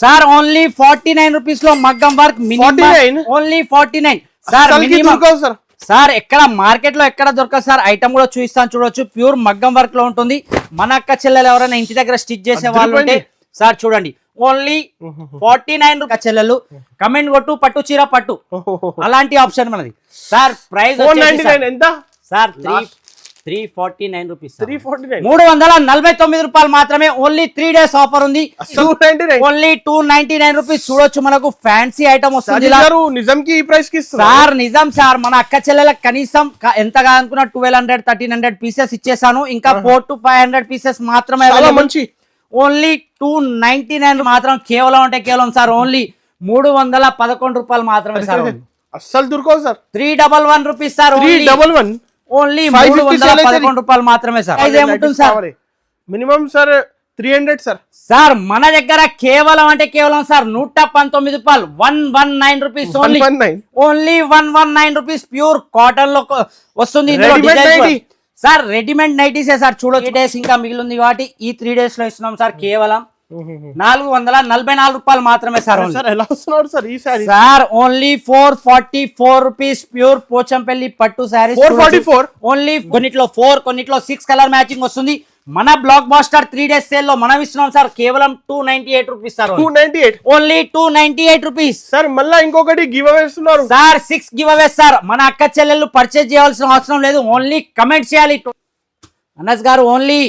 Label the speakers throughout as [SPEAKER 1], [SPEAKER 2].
[SPEAKER 1] Sir only 49 rupees లో మగ్గం work minimum only 49 sir minimum sir ఎక్కడ మార్కెట్ లో ఎక్కడ దొరకదు సార్. ఐటమ్ కూడా చూపిస్తాను చూడొచ్చు. ప్యూర్ మగ్గం వర్క్ లో ఉంటుంది. మన అక్క చెల్లెలు ఎవరైనా ఇంటి దగ్గర స్టిచ్ చేసే వాళ్ళు ఉంటే సార్ చూడండి ఓన్లీ 49 రూపాయలు. చెల్లెలు కమెంట్ కొట్టు పట్టు చీర పట్టు అలాంటి ఆప్షన్ మనది సార్. ప్రైస్
[SPEAKER 2] ఎంత
[SPEAKER 1] సార్ 349 రూపీస్ 349 రూపాయలు మాత్రమే. ఓన్లీ 3 days ఆఫర్ ఉంది. Only 299 rupees. చూడొచ్చు మనకు ఫ్యాన్సీ ఐటమ్ వస్తుంది సార్. నిజం సార్ మన అక్క చెల్లెలకు కనీసం ఎంతగా అనుకున్న 1200 1300 పీసెస్ ఇచ్చేసాను. ఇంకా 400 to 500 పీసెస్ మాత్రమే. ఓన్లీ 299 మాత్రం కేవలం అంటే కేవలం సార్ ఓన్లీ 311 రూపాయలు మాత్రమే సార్.
[SPEAKER 2] అస్సలు దొరకవు సార్.
[SPEAKER 1] 311 rupees sir. ఓన్లీ 311 రూపాయలు మాత్రమే సార్. ఏముంటుంది sir
[SPEAKER 2] minimum sir 300 sir.
[SPEAKER 1] Sir మన దగ్గర కేవలం అంటే కేవలం సార్ 119 రూపాయలు 119 rupees. Only 119 rupees. Pure cotton లో వస్తుంది. సార్ రెడీమేడ్ నైటీసే సార్. చూడొచ్చు డేస్ ఇంకా మిగిలింది కాబట్టి ఈ 3 days లో ఇస్తున్నాం సార్. కేవలం 444 రూపాయలు మాత్రమే సార్.
[SPEAKER 2] ఎలా వస్తున్నాడు సార్ ఈ sari?
[SPEAKER 1] Sir only 444 rupees. Pure Pochampally పట్టు సారీ
[SPEAKER 2] 444.
[SPEAKER 1] ఓన్లీ కొన్నిట్లో 4 కొన్నిట్లో 6 కలర్ మ్యాచింగ్ వస్తుంది. మన బ్లాక్ బాస్టర్ 3 days సేల్ లో మనం ఇస్తున్నాం సార్ కేవలం 298 rupees sir.
[SPEAKER 2] 298
[SPEAKER 1] only 298 rupees
[SPEAKER 2] sir. మళ్ళా ఇంకొకటి గివ్ అవే ఇస్తున్నారు
[SPEAKER 1] సార్. 6 give away sir. మన అక్క చెల్లెళ్ళు పర్చేజ్ చేయాల్సిన అవసరం లేదు. ఓన్లీ కమెంట్ చేయాలి. అనస్ గారు ఓన్లీ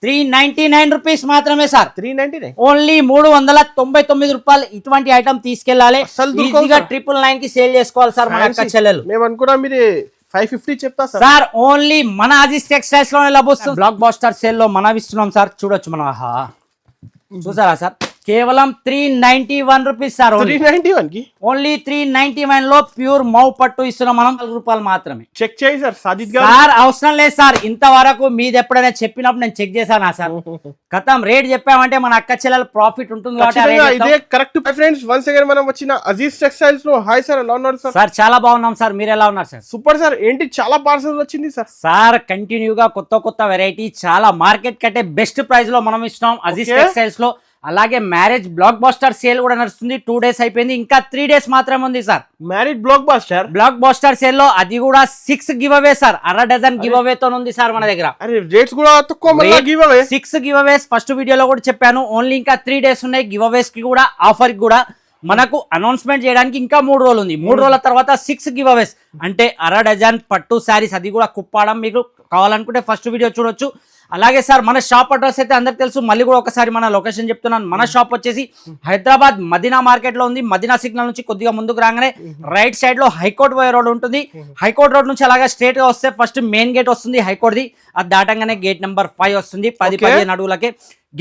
[SPEAKER 1] 399 రూపీస్ మాత్రమే సార్.
[SPEAKER 2] 399
[SPEAKER 1] ఓన్లీ 399 రూపాయలు. ఇటువంటి ఐటమ్ తీసుకెళ్లాలి. ఈజీగా 999 కి సేల్ చేసుకోవాలి సార్ మన అక్క చెల్లెలు.
[SPEAKER 2] మేము అనుకున్నాం మీరు 550 చెప్తా
[SPEAKER 1] సార్. ఓన్లీ మన అజీజ్ టెక్స్టైల్స్ లోనే లభిస్తుంది. బ్లాక్ బాస్టర్ సేల్ లో మనం ఇస్తున్నాం సార్. చూడొచ్చు మనం చూసారా సార్. కేవలం 391 రూపీస్ సార్.
[SPEAKER 2] 391 కి
[SPEAKER 1] ఓన్లీ 391 లో ప్యూర్ మౌ పట్టు ఇస్తున్నాం మనం. 4 రూపాయలు మాత్రమే.
[SPEAKER 2] చెక్ చేయి సార్ సాజిద్ గారు.
[SPEAKER 1] సార్ అవసరం లేదు సార్. ఇంతవరకు మీది ఎప్పుడైనా చెప్పినప్పుడు నేను చెక్ చేశానా సార్? కథం రేట్ చెప్పామంటే మన అక్క చెల్లెలు ప్రాఫిట్ ఉంటుంది కాబట్టి
[SPEAKER 2] ఇదే కరెక్ట్. ఫ్రెండ్స్ వన్స్ అగైన్ మనం వచ్చిన అజీజ్ టెక్స్టైల్స్ లో హాయ్ సార్, ఎలా ఉన్నారు సార్?
[SPEAKER 1] సార్ చాలా బాగున్నాం సార్. మీరు ఎలా ఉన్నారు సార్?
[SPEAKER 2] Super sir. ఏంటి చాలా పార్సల్ వచ్చింది సార్?
[SPEAKER 1] సార్ కంటిన్యూగా కొత్త వెరైటీ చాలా మార్కెట్ కంటే బెస్ట్ ప్రైస్ లో మనం ఇస్తున్నాం అజీజ్ టెక్స్టైల్స్ లో. అలాగే మ్యారేజ్ బ్లాక్ బాస్టర్ సేల్ కూడా నడుస్తుంది. 2 days అయిపోయింది. ఇంకా 3 days మాత్రమే ఉంది sir.
[SPEAKER 2] Marriage blockbuster
[SPEAKER 1] sale లో అది కూడా 6 give away sir. 1/2 dozen give away తో ఉంది సార్ మన దగ్గర.
[SPEAKER 2] రేట్స్ కూడా తక్కువ.
[SPEAKER 1] 6 గివ్ అవేస్ ఫస్ట్ వీడియోలో కూడా చెప్పాను. ఓన్లీ ఇంకా 3 days ఉన్నాయి. గివ్ అవేస్ కి కూడా ఆఫర్ కి కూడా మనకు అనౌన్స్మెంట్ చేయడానికి ఇంకా 3 రోజులు ఉంది. 3 రోజుల తర్వాత 6 గివ్ అవేస్ అంటే 1/2 డజన్ పట్టు శారీస్. అది కూడా కుప్పాడం. మీకు కావాలనుకుంటే ఫస్ట్ వీడియో చూడొచ్చు. అలాగే సార్ మన షాప్ అడ్రస్ అయితే అందరికి తెలుసు. మళ్ళీ కూడా ఒకసారి మన లొకేషన్ చెప్తున్నాను. మన షాప్ వచ్చేసి హైదరాబాద్ మదీనా మార్కెట్ లో ఉంది. మదీనా సిగ్నల్ నుంచి కొద్దిగా ముందుకు రాగానే రైట్ సైడ్ లో హైకోర్ట్ పోయే రోడ్ ఉంటుంది. హైకోర్ట్ రోడ్ నుంచి అలాగే స్ట్రేట్ గా వస్తే ఫస్ట్ మెయిన్ గేట్ వస్తుంది హైకోర్టుది. అది దాటంగానే గేట్ నెంబర్ 5 వస్తుంది. 10-15 అడుగులకే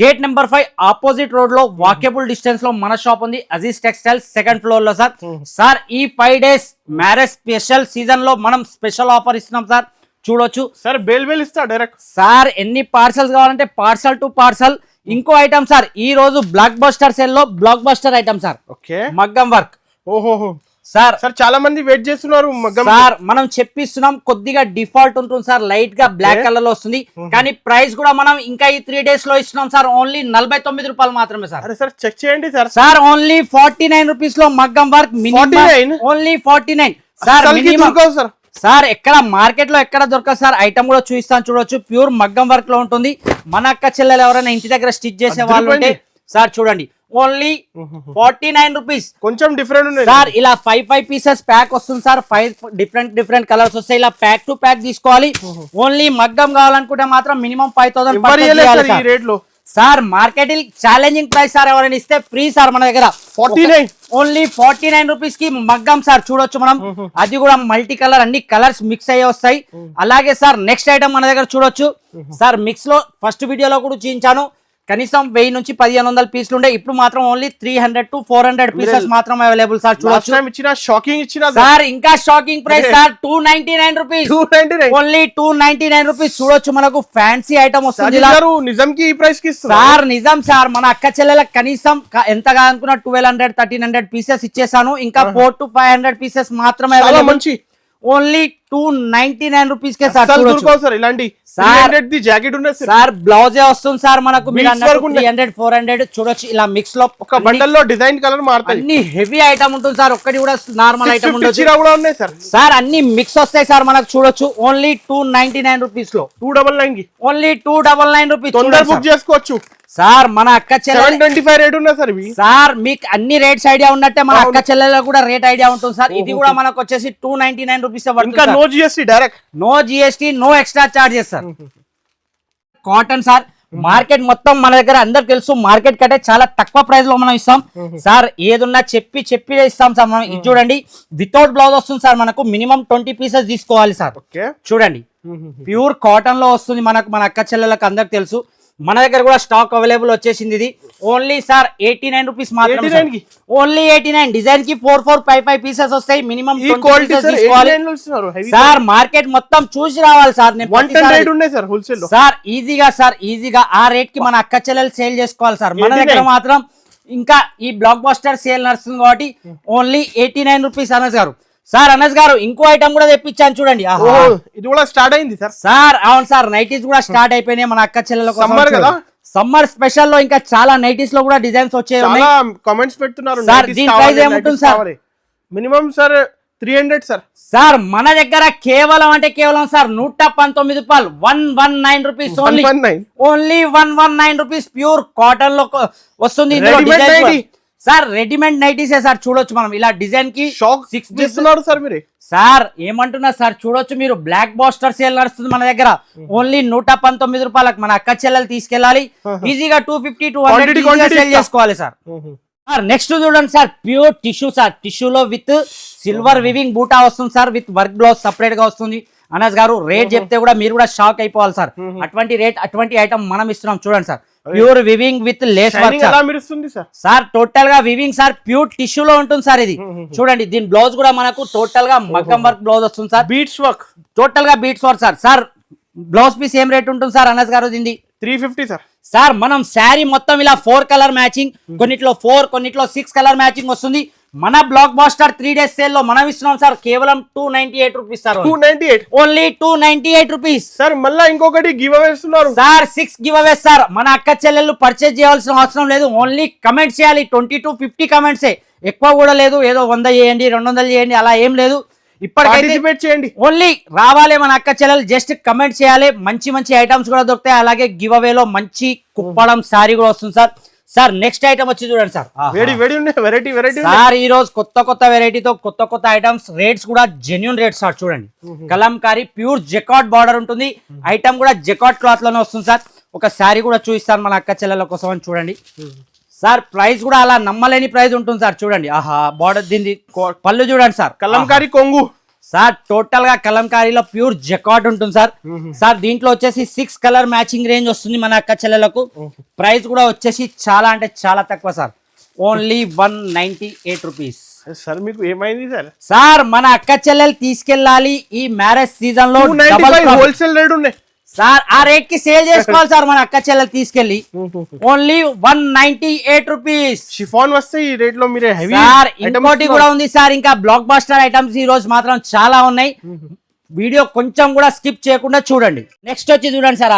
[SPEAKER 1] గేట్ నెంబర్ 5 ఆపోజిట్ రోడ్ లో వాకేబుల్ డిస్టెన్స్ లో మన షాప్ ఉంది అజీజ్ టెక్స్టైల్స్ 2nd ఫ్లోర్ లో సార్. సార్ ఈ 5 days మ్యారేజ్ స్పెషల్ సీజన్ లో మనం స్పెషల్ ఆఫర్ ఇస్తున్నాం సార్. చూడొచ్చు
[SPEAKER 2] సార్. బేల్ ఇస్తా డైరెక్ట్
[SPEAKER 1] సార్. ఎన్ని పార్సల్స్ కావాలంటే పార్సల్ టు పార్సల్. ఇంకో ఐటమ్ సార్ ఈ రోజు బ్లాక్ బస్టర్ సేల్ లో బ్లాక్ బస్టర్ ఐటమ్ సార్. మగ్గం వర్క్.
[SPEAKER 2] ఓహో
[SPEAKER 1] సార్.
[SPEAKER 2] సార్ చాలా మంది వెయిట్ చేస్తున్నారు
[SPEAKER 1] సార్. మనం చెప్పిస్తున్నాం కొద్దిగా డిఫాల్ట్ ఉంటుంది సార్. లైట్ గా బ్లాక్ కలర్ లో వస్తుంది. కానీ ప్రైస్ కూడా మనం ఇంకా ఈ 3 days లో ఇస్తున్నాం సార్. ఓన్లీ 49 రూపాయలు మాత్రమే సార్.
[SPEAKER 2] సార్ చెక్ చేయండి సార్.
[SPEAKER 1] సార్ ఓన్లీ 49 రూపీస్ లో మగ్గం work minimum. Only 49 sir.
[SPEAKER 2] Sir
[SPEAKER 1] sir ఎక్కడ మార్కెట్ లో ఎక్కడ దొరకదు సార్. ఐటమ్ కూడా చూపిస్తాను చూడొచ్చు. ప్యూర్ మగ్గం వర్క్ లో ఉంటుంది. మన అక్క చెల్లెలు ఎవరైనా ఇంటి దగ్గర స్టిచ్ చేసే వాళ్ళు ఉంటే సార్ చూడండి ఓన్లీ 49 రూపీస్.
[SPEAKER 2] కొంచెం డిఫరెంట్ ఉంది
[SPEAKER 1] సార్. ఇలా 5 పీసెస్ ప్యాక్ వస్తుంది సార్. 5 డిఫరెంట్ కలర్స్ వస్తాయి. ఇలా ప్యాక్ టు ప్యాక్ తీసుకోవాలి. ఓన్లీ మగ్గం కావాలనుకుంటే మాత్రం మినిమం 5000
[SPEAKER 2] రేట్ లో
[SPEAKER 1] sir. Market challenging price sir. ఎవరైనా ఇస్తే ఫ్రీ సార్ మన దగ్గర
[SPEAKER 2] 49.
[SPEAKER 1] ఓన్లీ 49 రూపీస్ కి మగ్గం సార్. చూడొచ్చు మనం. అది కూడా మల్టీ కలర్, అన్ని కలర్స్ మిక్స్ అయ్యి వస్తాయి. అలాగే సార్ నెక్స్ట్ ఐటమ్ మన దగ్గర చూడొచ్చు సార్. మిక్స్ లో ఫస్ట్ వీడియోలో కూడా చూపించాను. కనీసం 1000 నుంచి 1500 పీసులు ఉండే. ఇప్పుడు మాత్రం ఓన్లీ 300 to 400 పీసెస్ మాత్రం అవైలబుల్ సార్. చూడొచ్చు సార్. ఇంకా shocking price sir 299 rupees. Only 299 rupees. చూడొచ్చు మనకు ఫ్యాన్సీ ఐటమ్ వస్తుంది సార్. నిజం సార్ మన అక్క చెల్లెలకు కనీసం ఎంతగా అనుకున్న 1200 1300 పీసెస్ ఇచ్చేసాను. ఇంకా 400 to 500 పీసెస్ మాత్రమే. ఓన్లీ 299 రూపీస్ కే సార్
[SPEAKER 2] అసలు
[SPEAKER 1] చూడొచ్చు.
[SPEAKER 2] దొరకవు సార్ ఇలాంటి
[SPEAKER 1] సార్
[SPEAKER 2] 300 ది జాకెట్ ఉన్నది సార్.
[SPEAKER 1] సార్ బ్లౌజే వస్తుంది సార్ మనకు మీరు
[SPEAKER 2] Mix
[SPEAKER 1] అన్నట్టు
[SPEAKER 2] work ఉంది.
[SPEAKER 1] 300 400 చూడొచ్చు ఇలా మిక్స్ లో
[SPEAKER 2] ఒక బండల్ లో డిజైన్ కలర్ మారుతాయి.
[SPEAKER 1] అన్ని హెవీ ఐటమ్ ఉంటుంది సార్, ఒక్కటి కూడా నార్మల్ ఐటమ్
[SPEAKER 2] 650
[SPEAKER 1] ఉండదు
[SPEAKER 2] చీర కూడా ఉన్నాయి సార్.
[SPEAKER 1] సార్. అన్ని మిక్స్ వస్తాయి సార్ మనకు చూడొచ్చు. ఓన్లీ 299 రూపీస్ లో
[SPEAKER 2] 299 కి
[SPEAKER 1] ఓన్లీ 299 రూపీస్
[SPEAKER 2] తొందర బుక్ చేసుకోవచ్చు
[SPEAKER 1] సార్. మన అక్క చెల్లెలు
[SPEAKER 2] 725 రేట్ ఉన్నాయి సార్ ఇవి.
[SPEAKER 1] సార్ మీకు అన్ని రేట్స్ ఐడియా ఉన్నట్టే మన అక్క చెల్లెల్లో కూడా రేట్ ఐడియా ఉంటుంది సార్. ఇది కూడా మనకు వచ్చేసి 299 రూపీస్
[SPEAKER 2] ఇంకా no GST direct,
[SPEAKER 1] no GST, no extra charges sir. Cotton sir market మొత్తం మన దగ్గర అందరికి తెలుసు, మార్కెట్ కంటే చాలా తక్కువ ప్రైస్ లో మనం ఇస్తాం సార్. ఏదున్నా చెప్పి ఇస్తాం సార్ మనం. ఇది చూడండి వితౌట్ బ్లౌజ్ వస్తుంది సార్ మనకు. మినిమం 20 పీసెస్ తీసుకోవాలి సార్. చూడండి ప్యూర్ కాటన్ లో వస్తుంది మనకు. మన అక్క చెల్లెలకు అందరికి తెలుసు. మన దగ్గర కూడా స్టాక్ అవైలబుల్ వచ్చేసింది. ఇది ఓన్లీ సార్ 89 రూపీస్ మాత్రమే. ఓన్లీ 89. డిజైన్ కి 4 4 5 5 పీసెస్ వస్తాయి. Minimum sir. మార్కెట్ మొత్తం చూసి రావాలి సార్. సార్ ఈజీగా ఆ రేట్ కి మన అక్క చెల్లెలు సేల్ చేసుకోవాలి సార్. మన దగ్గర మాత్రం ఇంకా ఈ బ్లాక్ బస్టర్ సేల్ నడుస్తుంది కాబట్టి ఓన్లీ 89 రూపీస్ అనస్ గారు. సార్ అనస్ గారు ఇంకో ఐటమ్ కూడా తెప్పించాను చూడండి.
[SPEAKER 2] ఇది కూడా స్టార్ట్ అయింది సార్.
[SPEAKER 1] సార్ అవును సార్, నైటీస్ కూడా స్టార్ట్ అయిపోయినాయి మన అక్క చెల్లెలకు.
[SPEAKER 2] సమ్మర్ కదా,
[SPEAKER 1] సమ్మర్ స్పెషల్ లో ఇంకా చాలా నైటీస్ లో కూడా డిజైన్స్ వచ్చాయి.
[SPEAKER 2] కామెంట్స్ పెడుతున్నారు
[SPEAKER 1] సార్. దీని ప్రైస్ ఏముంటుంది sir?
[SPEAKER 2] Minimum sir 300 sir.
[SPEAKER 1] Sir మన దగ్గర కేవలం అంటే కేవలం సార్ 119 రూపాయలు, 119 rupees only. Only 119 rupees pure cotton లో వస్తుంది సార్. రెడీమేడ్ నైటీసే సార్. చూడొచ్చు మనం ఇలా డిజైన్ కి
[SPEAKER 2] షాక్ 6 చేస్తున్నారు సార్ మీరు.
[SPEAKER 1] సార్ ఏమంటున్నా సార్ చూడొచ్చు మీరు. బ్లాక్ బాస్టర్ సేల్ నడుస్తుంది మన దగ్గర. ఓన్లీ 119 రూపాయలకు మన అక్క చెల్లెలు తీసుకెళ్ళాలి. ఈజీగా 250 200 సేల్ చేసుకోవాలి సార్. సార్ నెక్స్ట్ చూడండి సార్ ప్యూర్ టిష్యూ సార్. టిష్యూలో విత్ సిల్వర్ వివింగ్ బూటా వస్తుంది sir. With work blouse separate గా వస్తుంది. అనస్ గారు రేట్ చెప్తే కూడా మీరు కూడా షాక్ అయిపోవాలి సార్. అటువంటి రేట్ అటువంటి ఐటమ్ మనం ఇస్తున్నాం చూడండి sir. Pure weaving with lace work sir. Total గా వివింగ్ సార్. ప్యూర్ టిష్యూ లో ఉంటుంది సార్ ఇది. చూడండి దీని బ్లౌజ్ కూడా మనకు టోటల్ గా మగ్గం వర్క్ బ్లౌజ్ వస్తుంది సార్.
[SPEAKER 2] బీట్స్ వర్క్,
[SPEAKER 1] టోటల్ గా beads work sir. Sir blouse piece ఏం రేట్ ఉంటుంది సార్ అనస్ గారు దీన్ని?
[SPEAKER 2] 350 సార్.
[SPEAKER 1] సార్ మనం శారీ మొత్తం ఇలా 4 కలర్ మ్యాచింగ్, కొన్నిట్లో 4 కొన్నిట్లో 6 కలర్ మ్యాచింగ్ వస్తుంది. మన బ్లాక్ బాస్టర్ 3 days సేల్ లో మనం ఇస్తున్నాం సార్ కేవలం 298 rupees sir.
[SPEAKER 2] 298
[SPEAKER 1] only 298 rupees
[SPEAKER 2] sir. మళ్ళా ఇంకొకటి గివ్ అవే ఇస్తున్నారు
[SPEAKER 1] సార్. 6 giveaways sir. మన అక్క చెల్లెళ్ళు పర్చేజ్ చేయాల్సిన అవసరం లేదు. ఓన్లీ కమెంట్ చేయాలి. 20 to 50 కమెంట్సే, ఎక్కువ కూడా లేదు. ఏదో 100 చేయండి 200 చేయండి అలా ఏం లేదు. ఇప్పటికైతే
[SPEAKER 2] చేయండి.
[SPEAKER 1] ఓన్లీ రావాలి మన అక్క చెల్లెలు, జస్ట్ కమెంట్ చేయాలి. మంచి మంచి ఐటమ్స్ కూడా దొరుకుతాయి. అలాగే గివ్ అవే లో మంచి కుప్పడం శారీ కూడా వస్తుంది సార్. సార్ నెక్స్ట్ ఐటమ్ వచ్చి చూడండి సార్.
[SPEAKER 2] వెరైటీ
[SPEAKER 1] సార్ ఈ రోజు కొత్త వెరైటీతో కొత్త ఐటమ్స్. రేట్స్ కూడా జెన్యూన్ రేట్స్ సార్. చూడండి కలంకారీ ప్యూర్ జెకాట్ బార్డర్ ఉంటుంది. ఐటమ్ కూడా జెకాట్ క్లాత్ లోనే వస్తుంది సార్. ఒక శారీ కూడా చూపిస్తాను మన అక్క చెల్లెల కోసం అని చూడండి సార్. ప్రైస్ కూడా అలా నమ్మలేని ప్రైస్ ఉంటుంది సార్. చూడండి బార్డర్ దీని పళ్ళు చూడండి సార్.
[SPEAKER 2] కలంకారీ కొంగు
[SPEAKER 1] సార్. టోటల్ గా కలంకారీలో ప్యూర్ జెకాట్ ఉంటుంది సార్. సార్ దీంట్లో వచ్చేసి 6 కలర్ మ్యాచింగ్ రేంజ్ వస్తుంది మన అక్క చెల్లెలకు. ప్రైస్ కూడా వచ్చేసి చాలా అంటే చాలా తక్కువ సార్. Only 198 rupees
[SPEAKER 2] sir. మీకు ఏమైంది సార్?
[SPEAKER 1] సార్ మన అక్క చెల్లెలు తీసుకెళ్ళాలి ఈ మ్యారేజ్ సీజన్ లో.
[SPEAKER 2] హోల్సేల్ రేట్ ఉన్నాయి
[SPEAKER 1] సార్. ఆ రేట్ కి సేల్ చేసుకోవాలి సార్ మన అక్క చెల్లెలు తీసుకెళ్ళి. Only 198 rupees.
[SPEAKER 2] షిఫాన్ వస్తే ఈ రేట్ లో మీరే హెవీ
[SPEAKER 1] సార్. ఇంకోటి కూడా ఉంది సార్. ఇంకా బ్లాక్ బాస్టర్ ఐటమ్స్ ఈ రోజు మాత్రం చాలా ఉన్నాయి. వీడియో కొంచెం కూడా స్కిప్ చేయకుండా చూడండి. నెక్స్ట్ వచ్చి చూడండి సార్.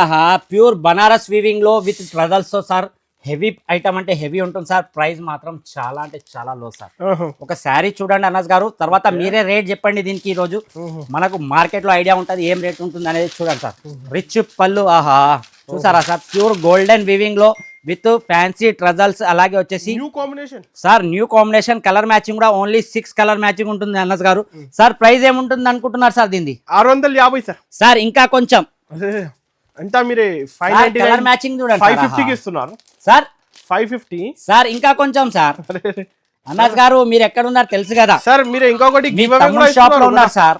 [SPEAKER 1] ప్యూర్ బనారస్ వీవింగ్ లో విత్ ట్రజల్స్ తో సార్. హెవీ ఐటమ్ అంటే హెవీ ఉంటుంది సార్. ప్రైస్ మాత్రం చాలా అంటే చాలా లో సార్. ఒక శారీ చూడండి అనస్ గారు, తర్వాత మీరే రేట్ చెప్పండి దీనికి. ఈ రోజు మనకు మార్కెట్ లో ఐడియా ఉంటుంది ఏం రేట్ ఉంటుంది అనేది. చూడండి సార్. రిచ్ పళ్ళు చూసారా సార్. ప్యూర్ గోల్డెన్ వీవింగ్ లో విత్ ఫ్యాన్సీ ట్రజల్స్. అలాగే వచ్చేసి
[SPEAKER 2] new combination sir.
[SPEAKER 1] New combination colour matching కూడా ఓన్లీ 6 కలర్ మ్యాచింగ్ ఉంటుంది అనస్ గారు. సార్ ప్రైస్ ఏముంటుంది అనుకుంటున్నారు సార్ దీన్ని?
[SPEAKER 2] 650 సార్.
[SPEAKER 1] సార్ ఇంకా కొంచెం
[SPEAKER 2] అంతా మీరే
[SPEAKER 1] కలర్ మ్యాచింగ్ చూడండి
[SPEAKER 2] 550 కి ఇస్తున్నారు
[SPEAKER 1] సార్.
[SPEAKER 2] 550
[SPEAKER 1] సార్. ఇంకా కొంచెం సార్. అనస్ గారు మీరు ఎక్కడ ఉన్నారు తెలుసు కదా
[SPEAKER 2] సార్. మీరు ఇంకొకటి
[SPEAKER 1] షాప్ లో ఉన్నారు సార్.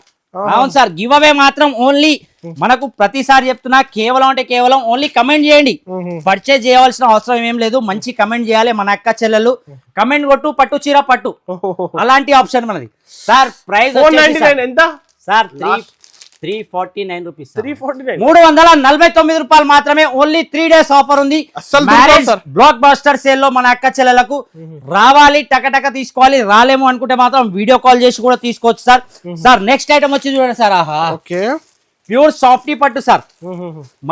[SPEAKER 1] అవును సార్. గివ్ అవే మాత్రం ఓన్లీ మనకు ప్రతిసారి చెప్తున్నా కేవలం అంటే కేవలం ఓన్లీ కమెంట్ చేయండి. పర్చేజ్ చేయవలసిన అవసరం ఏం లేదు. మంచి కమెంట్ చేయాలి మన అక్క చెల్లెలు. కమెంట్ కొట్టు పట్టు చీర పట్టు అలాంటి ఆప్షన్ మనది సార్. ప్రైస్
[SPEAKER 2] ఎంత
[SPEAKER 1] సార్? 349 రూపీస్
[SPEAKER 2] 349.
[SPEAKER 1] 349 రూపాయలు మాత్రమే. ఓన్లీ 3 days ఆఫర్ ఉంది.
[SPEAKER 2] అస్సలు
[SPEAKER 1] marriage
[SPEAKER 2] sir
[SPEAKER 1] blockbuster sale లో మన అక్క చెల్లెలకు రావాలి, టకటక తీసుకోవాలి. రాలేము అనుకుంటే మాత్రం వీడియో కాల్ చేసి కూడా తీసుకోవచ్చు సార్. సార్ నెక్స్ట్ ఐటమ్ వచ్చి చూడండి సార్. ఆహా,
[SPEAKER 2] ఓకే
[SPEAKER 1] ప్యూర్ సాఫ్టీ పట్టు సార్.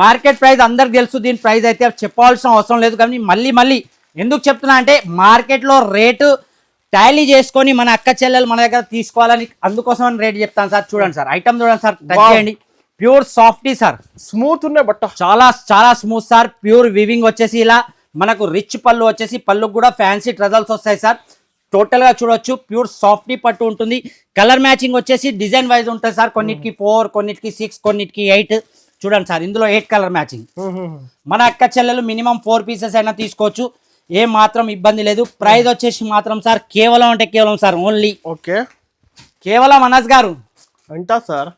[SPEAKER 1] మార్కెట్ ప్రైస్ అందరికి తెలుసు, దీని ప్రైస్ అయితే చెప్పాల్సిన అవసరం లేదు. కానీ మళ్ళీ ఎందుకు చెప్తున్నా అంటే మార్కెట్ లో రేటు టాలీ చేసుకొని మన అక్క చెల్లెలు మన దగ్గర తీసుకోవాలని అందుకోసం రేట్ చెప్తాను సార్. చూడండి సార్, ఐటమ్ చూడండి సార్, టచ్ చేయండి. ప్యూర్ సాఫ్టీ సార్,
[SPEAKER 2] స్మూత్ ఉన్నాయి బట్ట,
[SPEAKER 1] చాలా స్మూత్ సార్. ప్యూర్ వివింగ్ వచ్చేసి ఇలా మనకు రిచ్ పళ్ళు వచ్చేసి, పళ్ళుకు కూడా ఫ్యాన్సీ ట్రజల్స్ వస్తాయి సార్. టోటల్ గా చూడొచ్చు, ప్యూర్ సాఫ్టీ పట్టు ఉంటుంది. కలర్ మ్యాచింగ్ వచ్చేసి డిజైన్ వైజ్ ఉంటుంది సార్. కొన్నిటికి 4, కొన్నిటికి 6, కొన్నిటికి 8. చూడండి సార్, ఇందులో 8 కలర్ మ్యాచింగ్. మన అక్క చెల్లెలు మినిమం 4 పీసెస్ అయినా తీసుకోవచ్చు, ఏం మాత్రం ఇబ్బంది లేదు. ప్రైస్ వచ్చేసి మాత్రం సార్ కేవలం అంటే కేవలం సార్ ఓన్లీ
[SPEAKER 2] ఓకే
[SPEAKER 1] కేవలం అనస్ గారు
[SPEAKER 2] అంటా sir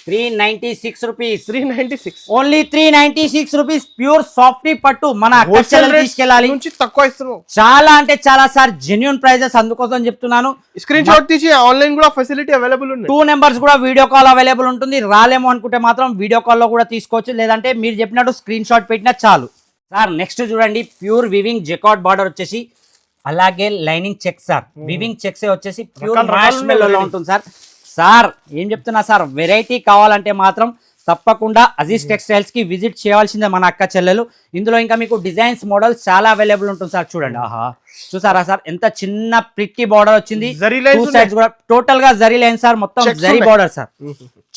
[SPEAKER 1] 396 rupees.
[SPEAKER 2] 396
[SPEAKER 1] only 396 rupees. Pure softy పట్టు మన అక్క చెల్లెలు తీసుకెళ్ళాలి.
[SPEAKER 2] నుంచి తక్కువ ఇస్తున్నాం,
[SPEAKER 1] చాలా అంటే చాలా సార్, జెన్యూన్ ప్రైజెస్, అందుకోసం చెప్తున్నాను.
[SPEAKER 2] స్క్రీన్ షాట్ తీసి ఆన్లైన్ కూడా ఫెసిలిటీ అవైలబుల్ ఉంది.
[SPEAKER 1] 2 నెంబర్స్ కూడా వీడియో కాల్ అవైలబుల్ ఉంటుంది. రాలేమో అనుకుంటే మాత్రం వీడియో కాల్లో కూడా తీసుకోవచ్చు, లేదంటే మీరు చెప్పినట్టు స్క్రీన్ షాట్ పెట్టినా చాలు సార్. నెక్స్ట్ చూడండి, ప్యూర్ వివింగ్ జెకార్డ్ బార్డర్ వచ్చేసి, అలాగే lining checks sir. Weaving checks వచ్చేసి ప్యూర్ మార్ష్మెల్లోలో ఉంటుంది సార్. సార్ ఏం చెప్తున్నా సార్, వెరైటీ కావాలంటే మాత్రం తప్పకుండా అజీజ్ టెక్స్టైల్స్ కి విజిట్ చేయాల్సిందే మన అక్క చెల్లెలు. ఇందులో ఇంకా మీకు డిజైన్స్ మోడల్స్ చాలా అవైలబుల్ ఉంటుంది సార్. చూడండి, ఆహా చూసారా సార్, ఎంత చిన్న ప్రిట్టి బార్డర్ వచ్చింది. 2 సైడ్స్ కూడా టోటల్ గా జరీ లైన్ సార్, మొత్తం జరీ బార్డర్ సార్.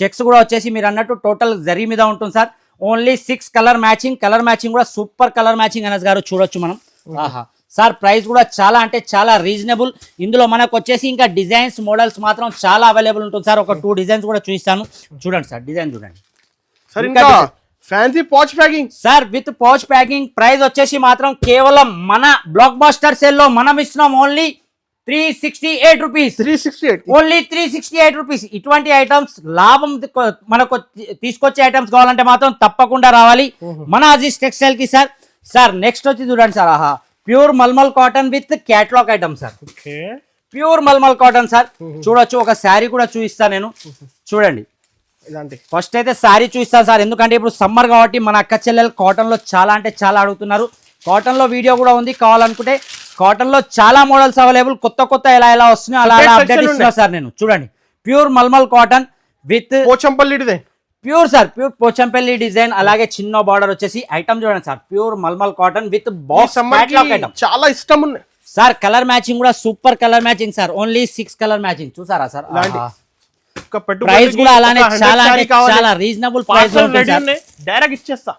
[SPEAKER 1] చెక్స్ కూడా వచ్చేసి మీరు అన్నట్టు టోటల్ జరీ మీద ఉంటుంది sir. Only 6 colour matching. Colour matching కూడా సూపర్ కలర్ మ్యాచింగ్ అనస్ గారు చూడొచ్చు మనం. ఆహా సార్, ప్రైస్ కూడా చాలా అంటే చాలా రీజనబుల్. ఇందులో మనకు వచ్చేసి ఇంకా డిజైన్స్ మోడల్స్ మాత్రం చాలా అవైలబుల్ ఉంటుంది సార్. ఒక 2 డిజైన్స్ కూడా చూపిస్తాను, చూడండి సార్. డిజైన్ చూడండి
[SPEAKER 2] సార్, ఇంకా fancy pouch packing
[SPEAKER 1] sir, with pouch packing. Price వచ్చేసి మాత్రం కేవలం మన బ్లాక్ బాస్టర్ సేల్ లో మనం ఇస్తున్నాం ఓన్లీ 368 రూపీస్.
[SPEAKER 2] 368
[SPEAKER 1] only 368 rupees. ఇటువంటి ఐటమ్స్ లాభం మనకు తీసుకొచ్చే ఐటమ్స్ కావాలంటే మాత్రం తప్పకుండా రావాలి మన అజీజ్ టెక్స్టైల్ కి సార్. సార్ నెక్స్ట్ వచ్చి చూడండి సార్, ఆహా ప్యూర్ మల్మల్ cotton with catalogue item sir.
[SPEAKER 2] Okay
[SPEAKER 1] pure మల్మల్ కాటన్ సార్. చూడొచ్చు, ఒక శారీ కూడా చూపిస్తాను నేను. చూడండి,
[SPEAKER 2] ఇలాంటి
[SPEAKER 1] ఫస్ట్ అయితే శారీ చూపిస్తాను సార్, ఎందుకంటే ఇప్పుడు సమ్మర్ కాబట్టి మన అక్క చెల్లెలు కాటన్ లో చాలా అంటే చాలా అడుగుతున్నారు. కాటన్ లో వీడియో కూడా ఉంది, కావాలనుకుంటే కాటన్ లో చాలా మోడల్స్ అవైలబుల్. కొత్త ఎలా వస్తున్నాయో అలా అప్డేట్ ఇస్తున్నా సార్ నేను. చూడండి, ప్యూర్ మల్మల్ cotton with
[SPEAKER 2] Pochampally design.
[SPEAKER 1] Pure sir, pure Pochampally design, అలాగే చిన్న బార్డర్ వచ్చేసి. ఐటమ్ చూడండి సార్, ప్యూర్ మల్మల్ కాటన్ విత్ బాక్స్ ఐటమ్.
[SPEAKER 2] చాలా ఇష్టం ఉన్నాయి
[SPEAKER 1] సార్. కలర్ మ్యాచింగ్ కూడా super colour matching sir. Only 6 colour matching. చూసారా సార్, ప్రైస్ కూడా అలానే చాలా అంటే చాలా రీజనబుల్ ప్రైస్
[SPEAKER 2] డైరెక్ట్ ఇచ్చేస్తా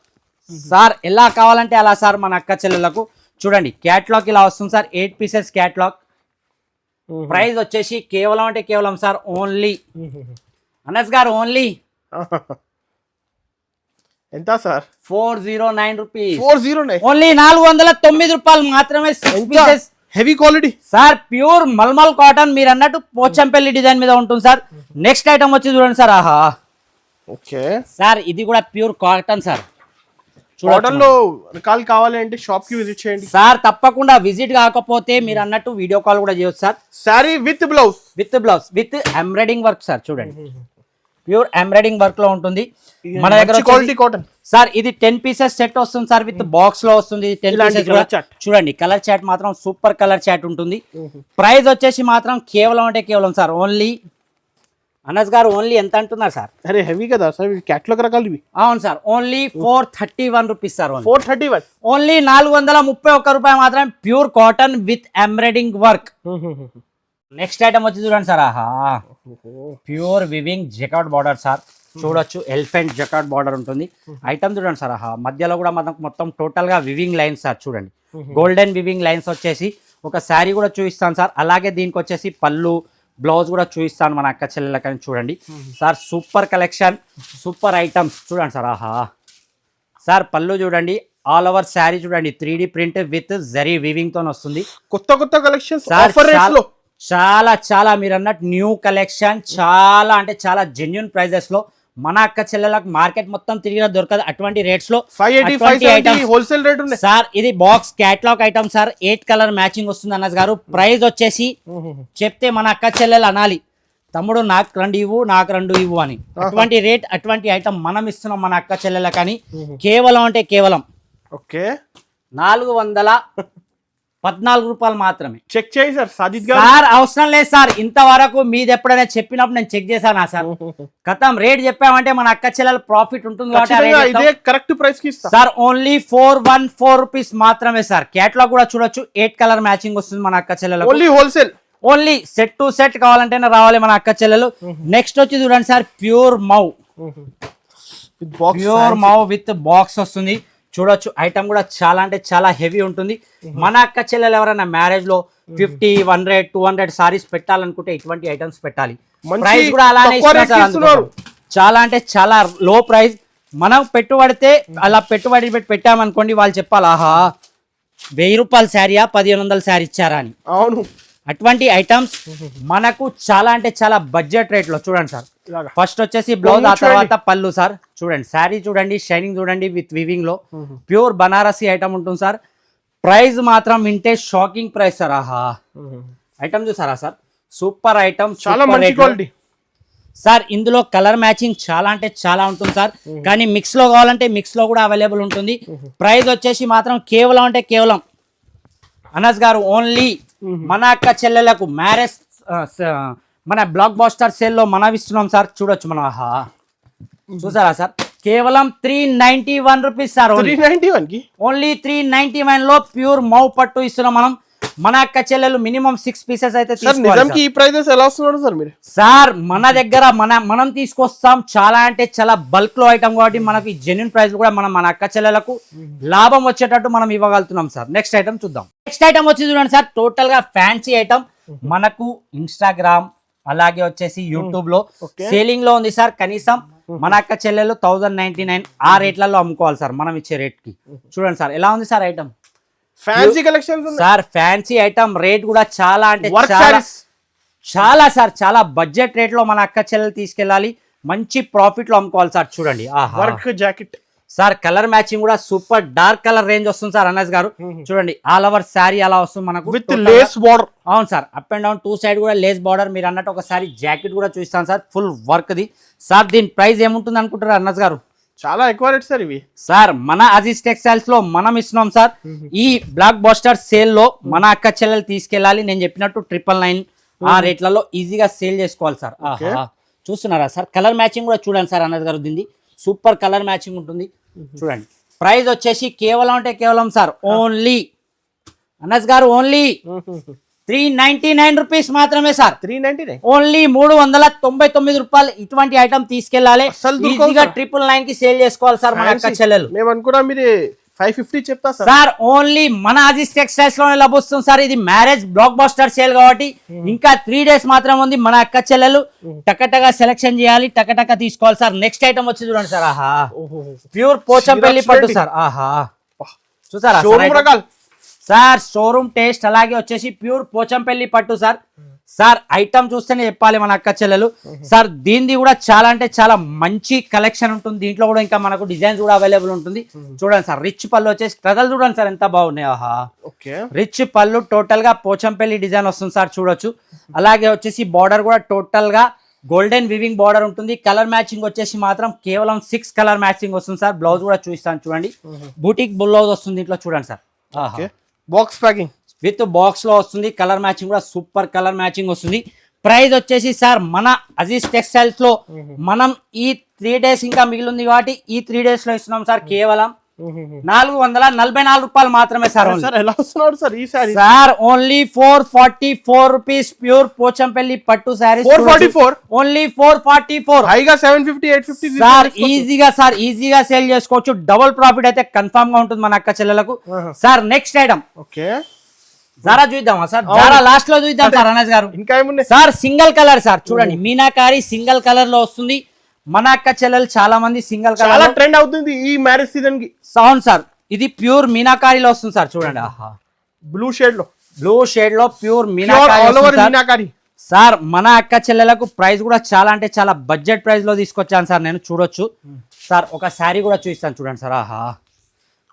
[SPEAKER 1] సార్. ఎలా కావాలంటే అలా సార్ మన అక్క చెల్లెలకు. చూడండి, క్యాట్లాగ్ ఇలా వస్తుంది సార్, 8 పీసెస్ క్యాట్లాగ్. ప్రైస్ వచ్చేసి కేవలం అంటే కేవలం సార్ ఓన్లీ అనస్ గారు ఓన్లీ
[SPEAKER 2] ఎంత సార్?
[SPEAKER 1] 409 రూపీస్.
[SPEAKER 2] 409
[SPEAKER 1] ఓన్లీ 409 రూపాయలు మాత్రమే.
[SPEAKER 2] హెవీ క్వాలిటీ
[SPEAKER 1] సార్, ప్యూర్ మల్మల్ కాటన్ మీరు అన్నట్టు పోచంపల్లి డిజైన్ మీద ఉంటుంది సార్. నెక్స్ట్ ఐటమ్ వచ్చి చూడండి సార్, ఆహా
[SPEAKER 2] ఓకే
[SPEAKER 1] సార్, ఇది కూడా ప్యూర్ కాటన్ సార్.
[SPEAKER 2] కాటన్ లో రకాలు కావాలి అంటే షాప్ కి విజిట్ చేయండి
[SPEAKER 1] సార్. తప్పకుండా విజిట్ కాకపోతే మీరు అన్నట్టు వీడియో కాల్ కూడా చేయొచ్చు sir.
[SPEAKER 2] Sorry with blouse
[SPEAKER 1] with embroidering work sir. చూడండి, ప్యూర్ ఎంబ్రాయిడింగ్ వర్క్ లో ఉంటుంది మన దగ్గర.
[SPEAKER 2] క్వాలిటీ కాటన్
[SPEAKER 1] సార్, ఇది 10 పీసెస్ సెట్ వస్తుంది సార్, విత్ బాక్స్ లో వస్తుంది. 10 పీసెస్ చూడండి, కలర్ చాట్ మాత్రం సూపర్ కలర్ చాట్ ఉంటుంది. ప్రైస్ వచ్చేసి మాత్రం కేవలం అంటే కేవలం సార్ ఓన్లీ అనస్ గారు ఓన్లీ ఎంత అంటున్నారు సార్?
[SPEAKER 2] అరే హెవీ కదా సార్, క్యాట్లాగ్ రకాలు ఇవి.
[SPEAKER 1] అవును sir, only 431 rupees sir.
[SPEAKER 2] 431
[SPEAKER 1] only 431 రూపాయలు మాత్రమే. Pure cotton with embroidering work. Next item వచ్చి చూడండి సార్, ఆహా pure weaving jacquard border sir. చూడొచ్చు, ఎలిఫెంట్ జెకార్డ్ బార్డర్ ఉంటుంది. ఐటమ్ చూడండి సార్, ఆహా మధ్యలో కూడా మనకు మొత్తం టోటల్ గా వివింగ్ లైన్స్ సార్. చూడండి, గోల్డెన్ వివింగ్ లైన్స్ వచ్చేసి. ఒక శారీ కూడా చూపిస్తాను సార్, అలాగే దీనికి వచ్చేసి పళ్ళు బ్లౌజ్ కూడా చూపిస్తాను మన అక్క చెల్లెలకని. చూడండి sir, super collection, super items. చూడండి సార్, ఆహా సార్ పళ్ళు చూడండి, ఆల్ ఓవర్ శారీ చూడండి, 3D print with zari weaving తో వస్తుంది.
[SPEAKER 2] కొత్త కలెక్షన్
[SPEAKER 1] చాలా మీరు అన్నట్టు న్యూ కలెక్షన్, చాలా అంటే చాలా జెన్యూన్ ప్రైజెస్ లో మన అక్క చెల్లెలకు మార్కెట్ మొత్తం తిరిగిన దొరకదు అటువంటి రేట్స్ లో.
[SPEAKER 2] 580 హోల్సేల్ రేట్ ఉంది
[SPEAKER 1] సార్. ఇది box catalogue item sir, 8 colour matching వస్తుంది అన్నస్ గారు. ప్రైస్ వచ్చేసి చెప్తే మన అక్క చెల్లెలు అనాలి తమ్ముడు నాకు రెండు ఇవ్వు నాకు రెండు ఇవ్వు అని అటువంటి రేట్ అటువంటి ఐటమ్ మనం ఇస్తున్నాం మన అక్క చెల్లెల కానీ కేవలం అంటే కేవలం
[SPEAKER 2] ఓకే
[SPEAKER 1] 414 రూపాయలు మాత్రమే.
[SPEAKER 2] చెక్ చేయి సార్ సాజిద్ గారు.
[SPEAKER 1] సార్ అవసరం లేదు సార్, ఇంతవరకు మీది ఎప్పుడైనా చెప్పినప్పుడు నేను చెక్ చేశానా సార్? కథం రేట్ చెప్పామంటే మన అక్క చెల్లెల ప్రాఫిట్ ఉంటుంది
[SPEAKER 2] ఇదే కరెక్ట్ ప్రైస్ కి ఇస్తా
[SPEAKER 1] సార్. ఓన్లీ 414 రూపీస్ మాత్రమే సార్. క్యాటలాగ్ కూడా చూడొచ్చు, 8 కలర్ మ్యాచింగ్ వస్తుంది మన అక్క చెల్లెలకు.
[SPEAKER 2] Only wholesale,
[SPEAKER 1] only set to set కావాలంటేనే రావాలి మన అక్క చెల్లెలు. నెక్స్ట్ వచ్చి చూడండి సార్, ప్యూర్ మౌ విత్ బాక్స్ వస్తుంది చూడొచ్చు. ఐటమ్ కూడా చాలా అంటే చాలా హెవీ ఉంటుంది. మన అక్క చెల్లెలు ఎవరైనా మ్యారేజ్ లో 50, 100, 200 సారీస్ పెట్టాలనుకుంటే ఇటువంటి ఐటమ్స్ పెట్టాలి. ప్రైస్ కూడా అలానే ఇస్తున్నారు. చాలా అంటే చాలా లో ప్రైస్. మనం పెట్టుబడితే అలా పెట్టుబడి పెట్టి పెట్టామనుకోండి, వాళ్ళు చెప్పాలి ఆహా 1000 రూపాయల శారీయా 1500 శారీ ఇచ్చారా అని.
[SPEAKER 2] అవును,
[SPEAKER 1] అటువంటి ఐటమ్స్ మనకు చాలా అంటే చాలా బడ్జెట్ రేట్ లో చూడండి సార్. ఫస్ట్ వచ్చేసి బ్లౌజ్, ఆ తర్వాత పళ్ళు సార్. చూడండి శారీ చూడండి, షైనింగ్ చూడండి విత్ వివింగ్ లో ప్యూర్ బనారసి ఐటమ్ ఉంటుంది సార్. ప్రైస్ మాత్రం వింటే షాకింగ్ ప్రైస్ సార్. ఆహా ఐటమ్ చూసారా సార్, సూపర్ ఐటమ్,
[SPEAKER 2] చాలా మంచి క్వాలిటీ
[SPEAKER 1] సార్. ఇందులో కలర్ మ్యాచింగ్ చాలా అంటే చాలా ఉంటుంది సార్. కానీ మిక్స్ లో కావాలంటే మిక్స్ లో కూడా అవైలబుల్ ఉంటుంది. ప్రైస్ వచ్చేసి మాత్రం కేవలం అంటే కేవలం అనస్ గారు ఓన్లీ మన అక్క చెల్లెలకు మ్యారేజ్ మన బ్లాక్ బాస్టర్ సేల్ లో మనం ఇస్తున్నాం సార్. చూడొచ్చు మనం. ఆహా చూసారా సార్, కేవలం 391 రూపీస్ సార్.
[SPEAKER 2] 391 కి
[SPEAKER 1] ఓన్లీ 391 లో ప్యూర్ మౌ పట్టు ఇస్తున్నాం మనం. మన అక్క చెల్లెలు మినిమం 6 పీసెస్ అయితే
[SPEAKER 2] ఈ ప్రైజెస్ ఎలా వస్తున్నాడు సార్ మీరు?
[SPEAKER 1] సార్ మన దగ్గర మనం తీసుకొస్తాం చాలా అంటే చాలా బల్క్ లో ఐటమ్ కాబట్టి మనకి జెన్యున్ ప్రైస్ కూడా మనం మన అక్క చెల్లెలకు లాభం వచ్చేటట్టు మనం ఇవ్వగలుగుతున్నాం సార్. నెక్స్ట్ ఐటమ్ చూద్దాం. నెక్స్ట్ ఐటమ్ వచ్చి చూడండి సార్, టోటల్ గా ఫ్యాన్సీ ఐటమ్. మనకు ఇన్స్టాగ్రామ్ అలాగే వచ్చేసి యూట్యూబ్ లో సేలింగ్ లో ఉంది సార్. కనీసం మన అక్క చెల్లెలు 1099 ఆ రేట్లలో అమ్ముకోవాలి సార్ మనం ఇచ్చే రేట్ కి. చూడండి సార్ ఎలా ఉంది sir item.
[SPEAKER 2] Fancy collection
[SPEAKER 1] sir, fancy item rate కూడా చాలా అంటే చాలా సార్, చాలా బడ్జెట్ రేట్ లో మన అక్క చెల్లెలు తీసుకెళ్ళాలి, మంచి ప్రాఫిట్ లో అమ్ముకోవాలి సార్. చూడండి
[SPEAKER 2] work jacket
[SPEAKER 1] sir, colour matching కూడా సూపర్ డార్క్ కలర్ రేంజ్ వస్తుంది సార్. అనస్ గారు చూడండి, ఆల్ ఓవర్ శారీ అలా వస్తుంది మనకు
[SPEAKER 2] విత్ లేస్ బార్డర్.
[SPEAKER 1] అవును sir, up and down 2 side కూడా లేస్ బార్డర్. మీరు అన్నట్టు ఒకసారి జాకెట్ కూడా చూస్తాను sir, full work the sir. దీని ప్రైస్ ఏముంటుంది అనుకుంటారు అనస్ గారు?
[SPEAKER 2] చాలా ఎక్కువ రేట్ సార్ ఇవి.
[SPEAKER 1] సార్ మన అజీజ్ టెక్స్టైల్స్ లో మనం ఇస్తున్నాం సార్. ఈ బ్లాక్ బాస్టర్ సేల్ లో మన అక్క చెల్లెలు తీసుకెళ్ళాలి. నేను చెప్పినట్టు 999 ఆ రేట్లలో ఈజీగా సేల్ చేసుకోవాలి సార్. చూస్తున్నారా సార్, కలర్ మ్యాచింగ్ కూడా చూడండి సార్. అనస్ గారు దీన్ని సూపర్ కలర్ మ్యాచింగ్ ఉంటుంది చూడండి. ప్రైస్ వచ్చేసి కేవలం అంటే కేవలం సార్ ఓన్లీ అనస్ గారు ఓన్లీ 399 రూపీస్ మాత్రమే సార్.
[SPEAKER 2] 399
[SPEAKER 1] ఓన్లీ 399 రూపాయలు. ఇటువంటి ఐటమ్ తీసుకెళ్ళాలి, ఈజీగా 999 కి సేల్ చేసుకోవాలి సార్ మన అక్క చెల్లెలు.
[SPEAKER 2] మేము అనుకున్నా మీరు 550 చెప్తా
[SPEAKER 1] సార్. ఓన్లీ మన అజీజ్ టెక్స్టైల్స్ లోనే లభిస్తుంది సార్. ఇది మ్యారేజ్ బ్లాక్ బాస్టర్ సేల్ కాబట్టి ఇంకా 3 డేస్ మాత్రం ఉంది. మన అక్క చెల్లెలు టకటగా సెలెక్షన్ చేయాలి, టకటగా తీసుకోవాలి సార్. నెక్స్ట్ ఐటమ్ వచ్చి చూడండి సార్. ఆహా ప్యూర్ పోచంపల్లి పట్టు సార్. ఆహా చూసారా సార్, షోరూమ్ టేస్ట్. అలాగే వచ్చేసి ప్యూర్ పోచంపల్లి పట్టు సార్. సార్ ఐటమ్ చూస్తేనే చెప్పాలి మన అక్క చెల్లెలు సార్. దీనిది కూడా చాలా అంటే చాలా మంచి కలెక్షన్ ఉంటుంది. దీంట్లో కూడా ఇంకా మనకు డిజైన్స్ కూడా అవైలబుల్ ఉంటుంది. చూడండి సార్, రిచ్ పళ్ళు వచ్చేసి కథలు చూడండి సార్ ఎంత బాగున్నాయి. ఆహా రిచ్ పళ్ళు, టోటల్ గా పోచంపల్లి డిజైన్ వస్తుంది సార్. చూడొచ్చు. అలాగే వచ్చేసి బార్డర్ కూడా టోటల్ గా గోల్డెన్ వివింగ్ బార్డర్ ఉంటుంది. కలర్ మ్యాచింగ్ వచ్చేసి మాత్రం కేవలం 6 కలర్ మ్యాచింగ్ వస్తుంది సార్. బ్లౌజ్ కూడా చూపిస్తాను చూడండి, బూటిక్ బ్లౌజ్ వస్తుంది దీంట్లో చూడండి sir.
[SPEAKER 2] Box packing
[SPEAKER 1] with box లో వస్తుంది. కలర్ మ్యాచింగ్ కూడా సూపర్ కలర్ మ్యాచింగ్ వస్తుంది. ప్రైస్ వచ్చేసి సార్ మన అజీజ్ టెక్స్టైల్స్ లో మనం ఈ 3 డేస్ ఇంకా మిగిలింది కాబట్టి ఈ 3 డేస్ లో ఇస్తున్నాం సార్. కేవలం 444 రూపాయలు మాత్రమే సార్.
[SPEAKER 2] ఎలా వస్తున్నాడు సార్ ఈ sari?
[SPEAKER 1] Sir only 444 rupees pure Pochampally పట్టు సారీ.
[SPEAKER 2] 444
[SPEAKER 1] ఓన్లీ 444.
[SPEAKER 2] హైగా 750 850
[SPEAKER 1] సార్ ఈజీగా సార్ ఈజీగా సేల్ చేసుకోవచ్చు. డబుల్ ప్రాఫిట్ అయితే కన్ఫర్మ్ గా ఉంటుంది మన అక్క చెల్లెలకు sir. Next item
[SPEAKER 2] okay
[SPEAKER 1] Zara చూద్దామా సార్? జారా లాస్ట్ లో చూద్దాం సార్. అనస్ గారు
[SPEAKER 2] ఇంకా ఏమున్నాయి
[SPEAKER 1] సార్? Single colour sir. చూడండి మీనాకారి సింగిల్ కలర్ లో వస్తుంది. మన అక్క చెల్లెలు చాలా మంది సింగిల్ కలర్
[SPEAKER 2] చాలా ట్రెండ్ అవుతుంది ఈ మ్యారేజ్ సీజన్ కి.
[SPEAKER 1] అవును సార్, ఇది ప్యూర్ మీనాకారిలో వస్తుంది సార్. చూడండి ఆహా
[SPEAKER 2] బ్లూ షేడ్ లో
[SPEAKER 1] ప్యూర్ మీనాకారి సార్. మన అక్క చెల్లెలకు ప్రైస్ కూడా చాలా అంటే చాలా బడ్జెట్ ప్రైస్ లో తీసుకొచ్చాను సార్ నేను. చూడొచ్చు సార్, ఒక శారీ కూడా చూపిస్తాను చూడండి సార్. ఆహా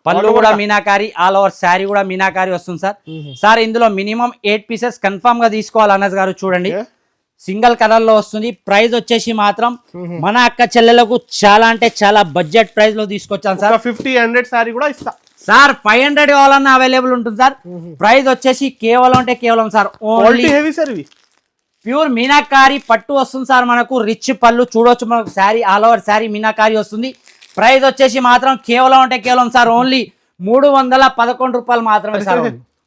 [SPEAKER 1] పళ్ళు కూడా మీనాకారి, ఆల్ ఓవర్ శారీ కూడా మీనాకారి వస్తుంది సార్. సార్ ఇందులో మినిమం 8 పీసెస్ కన్ఫర్మ్ గా తీసుకోవాలి అనస్ గారు. చూడండి సింగిల్ కలర్ లో వస్తుంది. ప్రైస్ వచ్చేసి మాత్రం మన అక్క చెల్లెలకు చాలా అంటే చాలా బడ్జెట్ ప్రైస్ లో తీసుకొచ్చాను సార్.
[SPEAKER 2] 50-100 సారీ కూడా ఇస్తా
[SPEAKER 1] సార్. 500 కావాలన్నా అవైలబుల్ ఉంటుంది సార్. ప్రైస్ వచ్చేసి కేవలం అంటే కేవలం సార్ ఓన్లీ
[SPEAKER 2] హెవీ సార్ ఇవి
[SPEAKER 1] ప్యూర్ మీనాకారి పట్టు వస్తుంది సార్. మనకు రిచ్ పళ్ళు చూడొచ్చు, మనకు శారీ ఆల్ ఓవర్ శారీ మీనాకారి వస్తుంది. ప్రైస్ వచ్చేసి మాత్రం కేవలం అంటే కేవలం సార్ ఓన్లీ 311 రూపాయలు మాత్రమే సార్.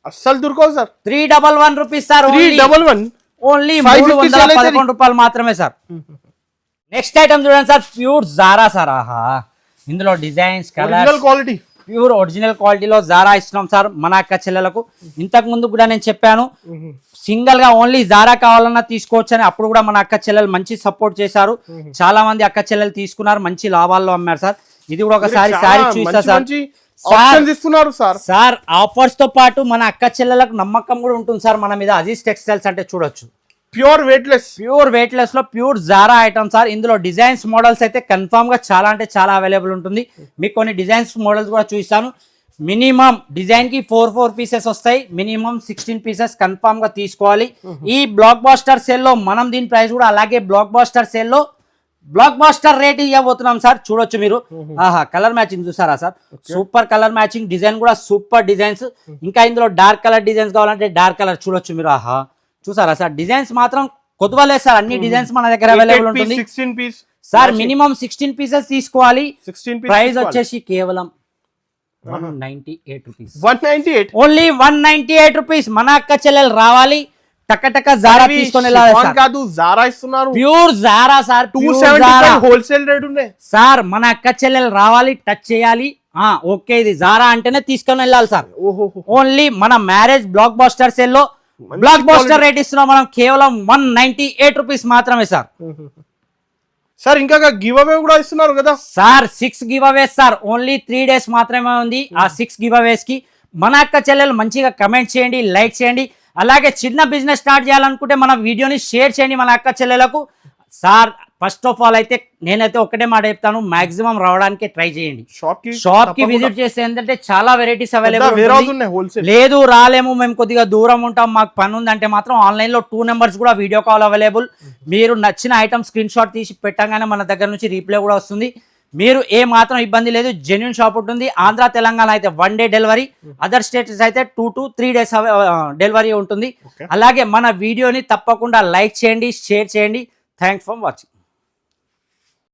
[SPEAKER 2] అస్సలు దొరకవు సార్.
[SPEAKER 1] 311 rupees sir.
[SPEAKER 2] 311
[SPEAKER 1] ఓన్లీ 311 రూపాయలు మాత్రమే సార్. నెక్స్ట్ ఐటమ్ చూడండి సార్, ప్యూర్ జారా సార్. ఆహా, ఇందులో designs colour
[SPEAKER 2] quality
[SPEAKER 1] pure original క్వాలిటీలో జారా ఇస్తున్నాం సార్ మన అక్క చెల్లెలకు. ఇంతకు ముందు కూడా నేను చెప్పాను సింగిల్ గా ఓన్లీ జారా కావాలన్నా తీసుకోవచ్చు అని. అప్పుడు కూడా మన అక్క చెల్లెలు మంచి సపోర్ట్ చేశారు. చాలా మంది అక్క చెల్లెలు తీసుకున్నారు, మంచి లాభాల్లో అమ్మారు సార్. ఇది కూడా ఒకసారి శారీ చూస్తా సార్. సార్ ఆఫర్స్ తో పాటు మన అక్క చెల్లెలకు నమ్మకం కూడా ఉంటుంది సార్ మన మీద. అజీజ్ టెక్స్టైల్స్ అంటే చూడొచ్చు,
[SPEAKER 2] ప్యూర్ వెయిట్ లెస్ లో ప్యూర్
[SPEAKER 1] జారా ఐటమ్ సార్. ఇందులో డిజైన్స్ మోడల్స్ అయితే కన్ఫర్మ్ గా చాలా అంటే చాలా అవైలబుల్ ఉంటుంది. మీకు కొన్ని డిజైన్స్ మోడల్స్ కూడా చూపిస్తాను. మినిమం డిజైన్ కి 4 పీసెస్ వస్తాయి. మినిమం 16 పీసెస్ కన్ఫర్మ్ గా తీసుకోవాలి. ఈ బ్లాక్ బాస్టర్ సేల్ లో మనం దీని ప్రైస్ కూడా అలాగే బ్లాక్ బాస్టర్ సేల్ లో బ్లాక్ బాస్టర్ రేట్ ఇవ్వబోతున్నాం సార్. చూడొచ్చు మీరు. ఆహా, కలర్ మ్యాచింగ్ చూసారా sir? Super colour matching, design కూడా సూపర్ డిజైన్స్. ఇంకా ఇందులో డార్క్ కలర్ డిజైన్స్ కావాలంటే డార్క్ కలర్ చూడొచ్చు మీరు. ఆహా, చూసారా సార్? డిజైన్స్ మాత్రం కొద్దిలేదు సార్. అన్ని డిజైన్స్ మన దగ్గర అవైలబుల్ ఉంటుంది సార్. మినిమం 16 పీసెస్ తీసుకోవాలి. ప్రైస్ వచ్చేసి కేవలం 198 రూపీస్. Only 198 rupees. మన అక్క చెల్లెలు రావాలి, టక జారా తీసుకొని వెళ్ళాలి sir. Pure Zara sir.
[SPEAKER 2] 275 wholesale rate ఉన్నాయి
[SPEAKER 1] సార్. మన అక్క చెల్లెలు రావాలి, టచ్ చేయాలి. ఓకే, ఇది జారా అంటేనే తీసుకొని వెళ్ళాలి సార్. ఓన్లీ మన మ్యారేజ్ బ్లాక్ బాస్టర్ సేల్ లో బ్లాక్ బాస్టర్ రేట్ ఇస్తున్నాం మనం కేవలం 198 రూపీస్ మాత్రమే సార్.
[SPEAKER 2] సార్ ఇంకా గివ్ అవే కూడా ఇస్తున్నారు కదా
[SPEAKER 1] sir. 6 giveaways sir. Only 3 days మాత్రమే ఉంది. ఆ 6 గివ్ అవేస్ కి మన అక్క చెల్లెలు మంచిగా కమెంట్ చేయండి, లైక్ చేయండి. అలాగే చిన్న బిజినెస్ స్టార్ట్ చేయాలనుకుంటే మన వీడియోని షేర్ చేయండి మన అక్క చెల్లెలకు. సార్ ఫస్ట్ ఆఫ్ ఆల్ అయితే నేనైతే ఒకటే మాట చెప్తాను, మాక్సిమం రావడానికి ట్రై చేయండి. షాప్ కి విజిట్ చేస్తే ఏంటంటే చాలా వెరైటీస్ అవైలబుల్. లేదు రాలేము, మేము కొద్దిగా దూరం ఉంటాం, మాకు పని ఉందంటే మాత్రం ఆన్లైన్ లో 2 నెంబర్స్ కూడా వీడియో కాల్ అవైలబుల్. మీరు నచ్చిన ఐటమ్ స్క్రీన్ షాట్ తీసి పెట్టగానే మన దగ్గర నుంచి రీప్లై కూడా వస్తుంది. మీరు ఏ మాత్రం ఇబ్బంది లేదు, జెన్యూన్ షాప్ ఉంటుంది. ఆంధ్ర తెలంగాణ అయితే 1 day డెలివరీ, అదర్ స్టేట్స్ అయితే 2 to 3 days డెలివరీ ఉంటుంది. అలాగే మన వీడియోని తప్పకుండా లైక్ చేయండి, షేర్ చేయండి. Thanks for watching.